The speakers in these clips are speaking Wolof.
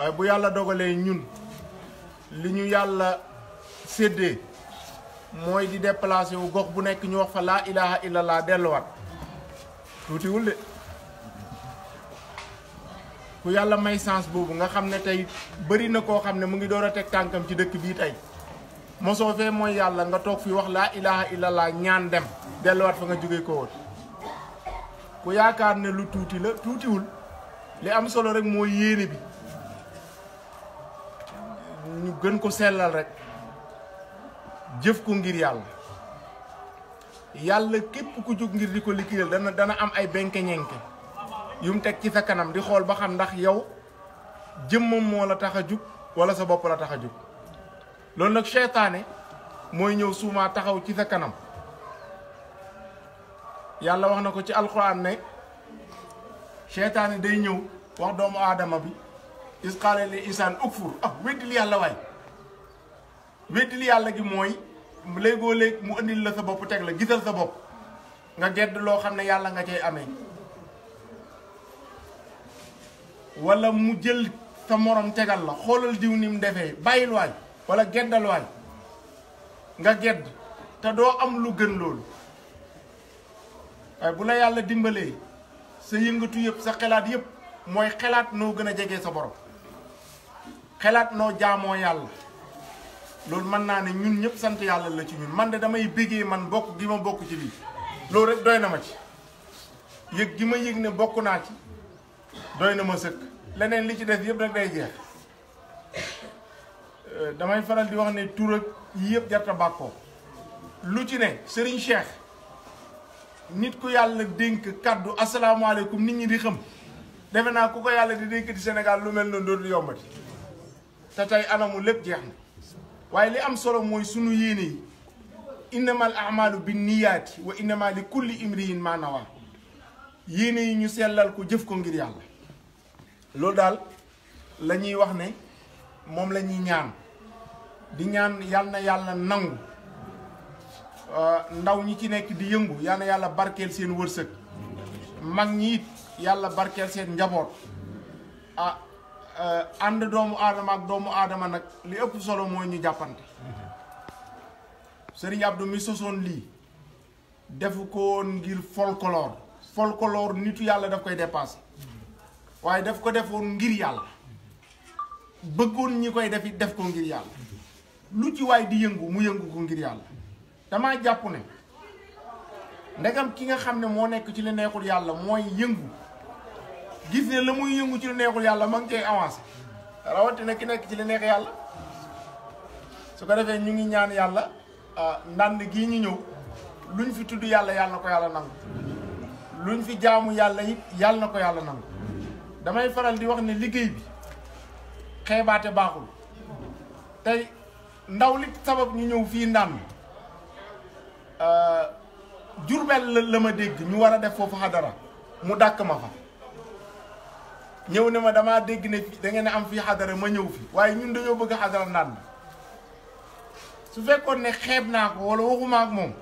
waaye bu yàlla dogalee ñun li ñu yàlla séddee mooy di déplacé wu gox bu nekk ñu wax fa laa ilaha illallah delluwaat tuutiwul de ku yàlla may sens boobu nga xam ne tey bëri na koo xam ne mu ngi door a teg tànkam ci dëkk bii tey mosoo fee mooy yàlla nga toog fi wax laa ilaha illallah ñaan dem delluwaat fa nga jóge ko woon ku yaakaar ne lu tuuti la tuutiwul li am solo rek mooy yéene bi ñu gën ko sellal rek jëf ko ngir yàlla yàlla képp ku jóg ngir di ko liggéeyal dana am ay benke-ñenke yu mu teg ci sa kanam di xool ba xam ndax yow jëmmam moo la tax a jug wala sa bopp la tax a jug loolu nag seytaane mooy ñëw suumaa taxaw ci sa kanam yàlla wax na ko ci alquran ne seytaane day ñëw wax doomu aadama bi is qaala li insaan ukfur weddil yàlla waay weddil yàlla gi mooy léegoo léeg mu indil la sa bopp teg la gisal sa bopp nga gedd loo xam ne yàlla nga cay amee wala mu jël sa morom tegal la xoolal diw ni mu defee bàyyil waay wala geddal waay nga gedd te doo am lu gën loolu waaye bu la yàlla dimbalee sa yëngatu yëpp sa xelaat yëpp mooy xelaat noo gën a jege sa borom xelaat noo jaamoo yàlla loolu mën naa ne ñun ñëpp sant yàlla la ci ñun man de damay bégee man bokk gi ma bokk ci lii loolu rek doy na ma ci yëg gi ma yëg ne bokk naa ci doy na ma sëkk leneen li ci def yëpp rek day jeex damay faral di wax ne tur ak yëpp jarta bàkkoo lu ci ne Serigne Cheikh nit ku yàlla dénk kaddu asalaamaaleykum nit ñi di xam defe naa ku ko yàlla di dénk di Sénégal lu mel noonu dootul yombati te tey anamu lépp jeex na waaye li am solo mooy sunu yéene yi innamal a'malu binniyaati wa innama li kulli imriin ma nawa yéene yi ñu sellal ko jëf ko ngir yàlla loolu daal la ñuy wax ne moom la ñuy ñaan di ñaan yal na yàlla nangu ndaw ñi ci nekk di yëngu yal na yàlla barkeel seen wërsëg mag ñi it yàlla barkeel seen njaboot ànd doomu aadama ak doomu aadama nag li ëpp solo mooy ñu jàppante Serigne Abdou mi sosoon lii defu ko ngir folklore nitu yàlla daf koy dépassé waaye daf ko defoon ngir yàlla bëggoon ñi koy def ko ngir yàlla lu ci waay di yëngu mu yëngu ko ngir yàlla damaa jàpp ne ndegam ki nga xam ne moo nekk ci li neexul yàlla mooy yëngu gis ne la muy yëngu ci li neexul yàlla ma ngi cay avancé rawatina ki nekk ci li neex yàlla su ko defee ñu ngi ñaan yàlla ndànd gii ñu ñëw luñ fi tudd yàlla yàlla na ko yàlla nangu luñ fi jaamu yàlla it yàlla na ko yàlla nangu damay faral di wax ne liggéey bi xeebaate baaxul tey ndaw li sabab ñu ñëw fii ndànd Jurbel la ma dégg ñu war a def foofu xadara mu dàkk ma fa ñëw ne ma damaa dégg ne da ngeen am fii xadara ma ñëw fi waaye ñun dañoo bëgg xadara ndànd su fekkoon ne xeeb naa ko wala waxuma ak moom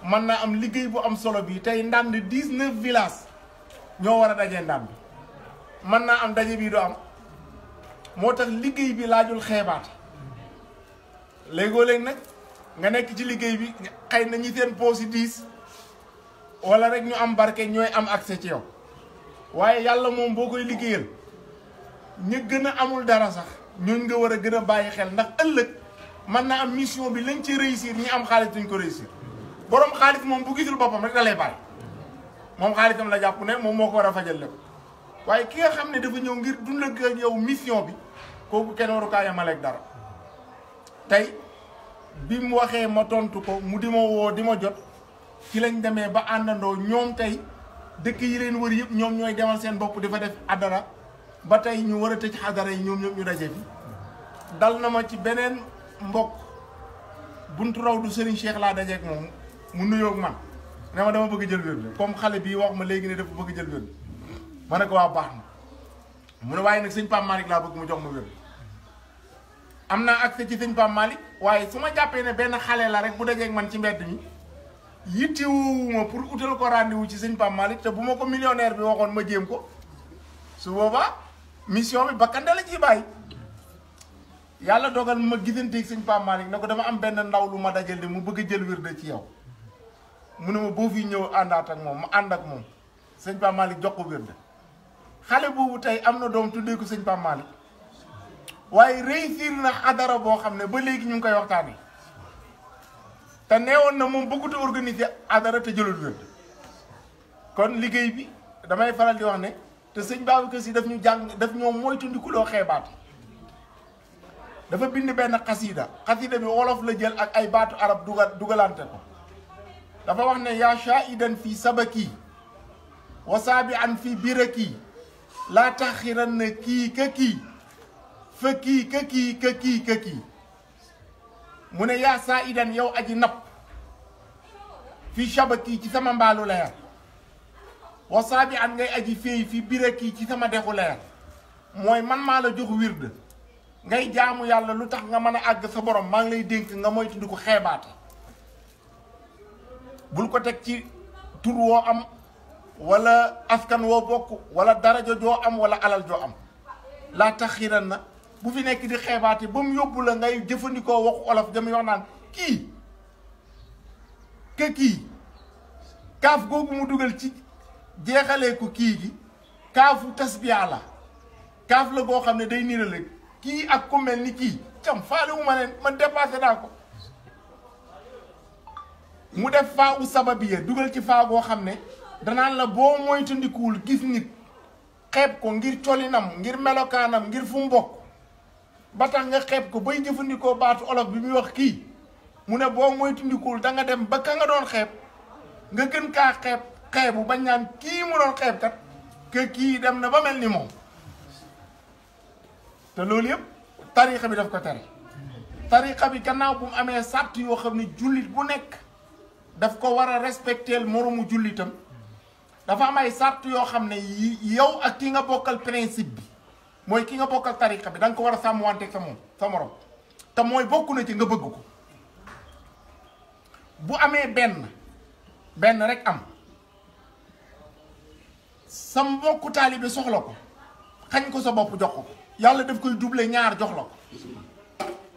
mën naa am liggéey bu am solo bi tey ndànd 19 villages ñoo war a dajee ndànd mën naa am daje bii du am moo tax liggéey bi laajul xeebaat léegoo-léeg nag nga nekk ci liggéey bi xëy na ñi seen poos yi diis wala rek ñu am barke ñooy am accès ci yow waaye yàlla moom boo koy liggéeyal ñu gën a amul dara sax ñooñ nga war a gën a bàyyi xel ndax ëllëg mën naa am mission bi lañ ci réussir ñi am xaalis duñ ko réussir borom xaalis moom bu gisul boppam rek da lay bàyyi moom xaalisam la jàpp ne moom moo ko war a fajal lépp waaye ki nga xam ne dafa ñëw ngir dund ak yow mission bi kooku kenn waru kaa yemaleeg dara tey bi mu waxee ma tontu ko mu di ma woo di ma jot ci lañ demee ba àndandoo ñoom tey dëkk yi leen wër yëpp ñoom ñooy demal seen bopp di fa def adara ba tey ñu war a tëj xadara yi ñoom ñëpp ñu daje fi dal na ma ci beneen mbokk buntu raw du Serigne Cheikh laa dajeeg moom mu nuyoog man ne ma dama bëgg jël wér comme xale bii wax ma léegi ne dafa bëgg jël wér ma ne ko waa baax na mu ne waaye nag sëñ Pape Malick laa bëgg mu jox ma wér am naa accès ci sëñ Pape Malick waaye su ma jàppee ne benn xale la rek bu dajeeg man ci mbedd mi yittewuma pour utal ko rendez-vous ci sëñ Pape Malick te bu ma ko millionnaire bi waxoon ma jéem ko su boobaa mission bi bakkan la ciy bàyyi yàlla dogal ma gisanteeg sëñ Pape Malick ne ko dama am benn ndaw lu ma dajal de mu bëgg a jël wirde ci yow mu ne ma boo fi ñëw àndaat ak moom ma ànd ak moom sëñ Pape Malick jox ko wirde xale boobu tey am na doom tuddee ko sëñ Pape Malick waaye réussir na xadara boo xam ne ba léegi ñu ngi koy waxtaanee te neewoon na moom bëggut a organiser xadara te jëlul wirde kon liggéey bi damay faral di wax ne te sëñ Babacar Si daf ñu jàng daf ñoo moytandikuloo xeebaat dafa bind benn xasida bi wolof la jël ak ay baatu arab dugalante ko dafa wax ne yaa shaidan fi sabaki wa saabian fi biraki laa taxiran na kii ka kii fa kii ka kii ka kii ka kii mu ne yaa saidan yow aji napp fi sabaki ci sama mbaalu leer wa saabian ngay aji féey fi biraki ci sama dexu leer mooy man maa la jox wird ngay jaamu yàlla lu tax nga mën a àgg sa borom maa ngi lay dénk nga moytu di ko xeebaate bul ko teg ci tur woo am wala askan woo bokk wala daraja joo am wala alal joo am laa taxiran na bu fi nekk di xeebaate ba mu yóbbu la ngay jëfandikoo waxu olof dama wax naan kii ka kii kaaf googu mu dugal ci jeexalee ko kii gi kaafu tasbiya la kaaf la goo xam ne day niirale kii ak ku mel ni kii cam faale wu ma leen man dépassé naa ko mu def faa u sababiya dugal ci faa goo xam ne danaan la boo moytandikuwul gis nit xeeb ko ngir colinam ngir melokaanam ngir fu mu bokk ba tax nga xeeb ko bay jëfandikoo baatu olof bi muy wax kii mu ne boo moytandikuwul da nga dem ba ka nga doon xeeb nga gën kaa xeebu bañ naan kii mu doon xeeb kat que kii dem na ba mel ni moom te loolu yëpp tariqa bi daf ko tere tariqa bi gannaaw bu mu amee sàrt yoo xam ne jullit bu nekk daf ko war a respecteel moromu jullitam dafa am ay sàrt yoo xam ne yow ak ki nga bokkal principe bi mooy ki nga bokkal tariqa bi da nga ko war a sàmmwanteeg sa morom te mooy bokk na ci nga bëgg ko bu amee benn rek am sa mbokku taalibe soxla ko xañ ko sa bopp jox ko yàlla daf koy doubler ñaar jox la ko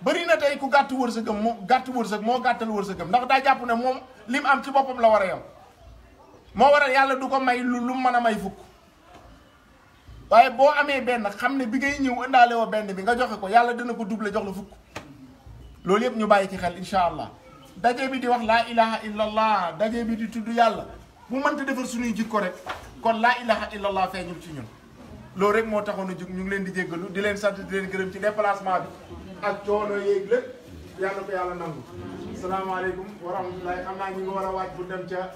bëri na tey ku gàtt wërsëgam moo gàttal wërsëgam ndax daa jàpp ne moom lim am ci boppam la war a yem moo waral yàlla du ko may lu mën a may fukk waaye boo amee benn xam ne bi ngay ñëw indaale woo benn bi nga joxe ko yàlla dina ko doubler jox la fukk loolu yëpp ñu bàyyi ci xel incha allah daje bi di wax laa ilaha illallah daje bi di tudd yàlla bu mënta defar suñuy jikko rek kon laa ilaha illallah feeñul ci ñun loolu rek moo taxoon a jóg ñu ngi leen di jéggalu di leen sant di leen gërëm ci déplacement bi ak coono yeeg lépp yàlla ko yàlla nangu. asalaamaaleykum wa rahmatullahi xam naa ñu ngi war a waaj bu dem ca